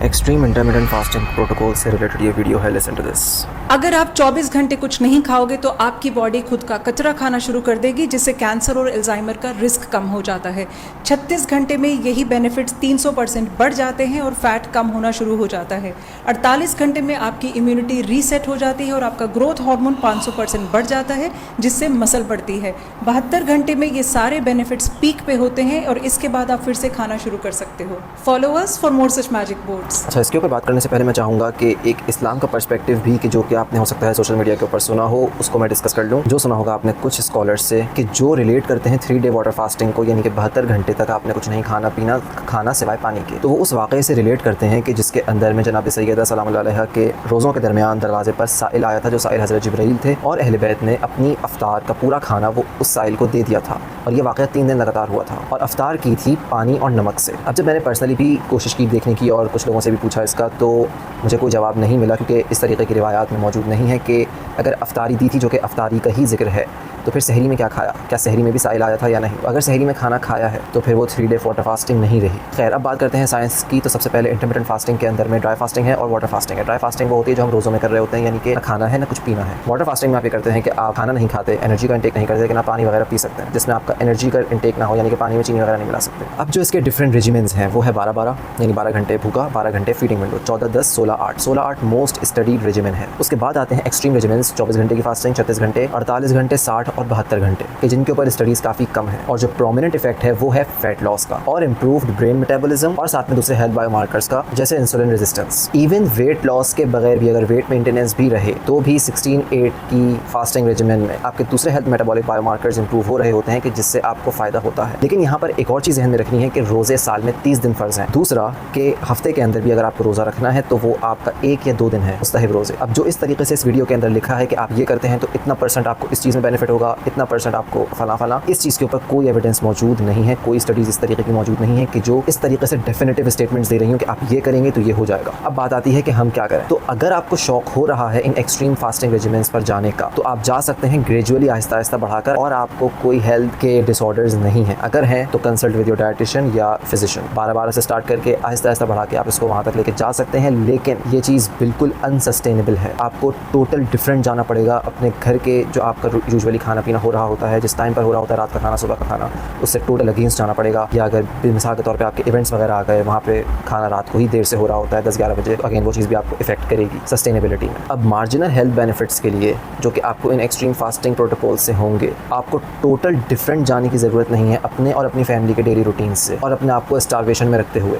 Extreme intermittent fasting protocol से related ये video है, लिसन टू दिस। अगर आप 24 घंटे कुछ नहीं खाओगे तो आपकी बॉडी खुद का कचरा खाना शुरू कर देगी, जिससे कैंसर और अल्जाइमर का रिस्क कम हो जाता है। 36 घंटे में यही बेनिफिट्स 300% बढ़ जाते हैं और फैट कम होना शुरू हो जाता है। 48 घंटे में आपकी इम्यूनिटी रीसेट हो जाती है और आपका ग्रोथ हार्मोन 500% बढ़ जाता है, जिससे मसल बढ़ती है। 72 घंटे में ये सारे बेनिफिट्स पीक पे होते हैं और इसके बाद आप फिर से खाना शुरू कर सकते हो। Follow us for more such magic board. अच्छा, इसके ऊपर बात करने से पहले मैं चाहूँगा कि एक इस्लाम का पर्सपेक्टिव भी कि जो कि आपने हो सकता है सोशल मीडिया के ऊपर सुना हो, उसको मैं डिस्कस कर लूँ। जो सुना होगा आपने कुछ स्कॉलर्स से कि जो रिलेट करते हैं 3 डे वाटर फास्टिंग को, यानी कि 72 घंटे तक आपने कुछ नहीं खाना सिवाय पानी के, तो वो उस वाक़े से रिलेट करते हैं कि जिसके अंदर में जनाब सैयदा सलामुल्लाह अलैहा के रोज़ों के दरमियान दरवाजे पर साइल आया था, जो साइल हज़रत जिब्राइल थे, और अहले बैत ने अपनी अफ्तार का पूरा खाना वो उस साइल को दे दिया था। और ये वाक़या 3 दिन लगातार हुआ था और अफ्तार की थी पानी और नमक से। अब जब मैंने पर्सनली भी कोशिश की देखने की और कुछ लोगों से भी पूछा इसका, तो मुझे कोई जवाब नहीं मिला, क्योंकि इस तरीके की रिवायात में मौजूद नहीं है कि अगर अफ्तारी दी थी, जो कि अफ्तारी का ही जिक्र है, तो फिर सहरी में क्या खाया, क्या सहरी में भी साइल आया था या नहीं। अगर सहरी में खाना खाया है तो फिर वो 3 डे वाटर फास्टिंग नहीं रही। खैर, अब बात करते हैं साइंस की। तो सबसे पहले इंटरमिटेंट फास्टिंग के अंदर में ड्राई फास्टिंग है और वाटर फास्टिंग है। ड्राई फास्टिंग वो होती है जो हम रोज़ों में कर रहे होते हैं, यानी कि ना खाना है ना कुछ पीना है। वाटर फास्टिंग में आप ये करते हैं कि आप खाना नहीं खाते, एनर्जी का इंटेक नहीं करते, लेकिन आप पानी वगैरह पी सकते हैं, जिसमें आपका एनर्जी का इंटेक ना हो, यानी कि पानी में चीनी वगैरह नहीं मिला सकते। अब जो इसके डिफरेंट रेजिमेंट्स हैं वो है 12-12, यानी 12 घंटे भूखा, 12 घंटे feeding window, 14-10, 16-8। 16-8 most studied regiment है। उसके बाद आते हैं एक्सट्रीम रेजिमेंट्स, 24 घंटे की फास्टिंग, 36 घंटे, 48 घंटे, 60 और 72 घंटे के, जिनके ऊपर स्टडीज़ काफ़ी कम है। और जो प्रोमिनेंट इफेक्ट है वो है फैट लॉस का और इम्प्रूव्ड ब्रेन मेटाबॉलिज्म, और साथ में दूसरे हेल्थ बायोमार्कर्स का, जैसे insulin resistance. Even weight loss के बगैर भी, अगर वेट मेंटेनेंस भी रहे, तो भी 16-8 की फास्टिंग रेजिमेंट में आपके दूसरे हेल्थ मेटाबॉलिक बायोमार्कर्स इंप्रूव हो रहे होते हैं, कि जिससे आपको फ़ायदा होता है। लेकिन यहाँ पर एक और चीज़ ध्यान में रखनी है कि रोज़े साल में 30 दिन फ़र्ज़ हैं। दूसरा कि हफ्ते के अंदर भी अगर आपको रोज़ा रखना है तो वो आपका 1 या 2 दिन है मुस्तहिब रोज़े। अब जो इस तरीके से इस वीडियो के अंदर लिखा है कि आप ये करते हैं तो इतना % आपको इस चीज़ में बेनिफिट होगा, इतना % आपको फला, इस चीज़ के ऊपर कोई एविडेंस मौजूद नहीं है, कोई स्टडीज़ इस तरीके की मौजूद नहीं है कि जो इस तरीके से डेफिनेटिव स्टेटमेंट्स दे रही हूँ कि आप ये करेंगे तो ये हो जाएगा। अब बात आती है कि हम क्या करें। तो अगर आपको शौक हो रहा है इन एक्सट्रीम फास्टिंग रेजिमेंट्स पर जाने का, तो आप जा सकते हैं ग्रेजुअली, आहिस्ता आहिस्ता बढ़ाकर, और आपको कोई हेल्थ के डिसऑर्डर्स नहीं है। अगर हैं तो कंसल्ट विद योर डायटिशियन या फिजिशियन। 12-12 से स्टार्ट करके आहिस्ता आहिस्ता बढ़ा के आप इसको वहाँ तक लेके जा सकते हैं। लेकिन ये चीज़ बिल्कुल अनसस्टेनेबल है। आपको टोटल डिफरेंट जाना पड़ेगा अपने घर के, जो आपका यूजुअली खाना पीना हो रहा होता है, जिस टाइम पर हो रहा होता है, रात का खाना, सुबह का खाना, उससे टोटल अगेंस्ट जाना पड़ेगा। या अगर मिसाल के तौर पे आपके इवेंट्स वगैरह आ गए, वहाँ पे खाना रात को ही देर से हो रहा होता है, 10-11 बजे, तो अगेन वो चीज़ भी आपको इफेक्ट करेगी सस्टेनेबिलिटी में। अब मार्जिनल हेल्थ बेनिफिट्स के लिए, जो कि आपको इन एक्सट्रीम फास्टिंग प्रोटोकॉल से होंगे, आपको टोटल डिफरेंट जाने की ज़रूरत नहीं है अपने और अपनी फैमिली के डेली रूटीन से, और अपने आप को स्टारवेशन में रखते हुए।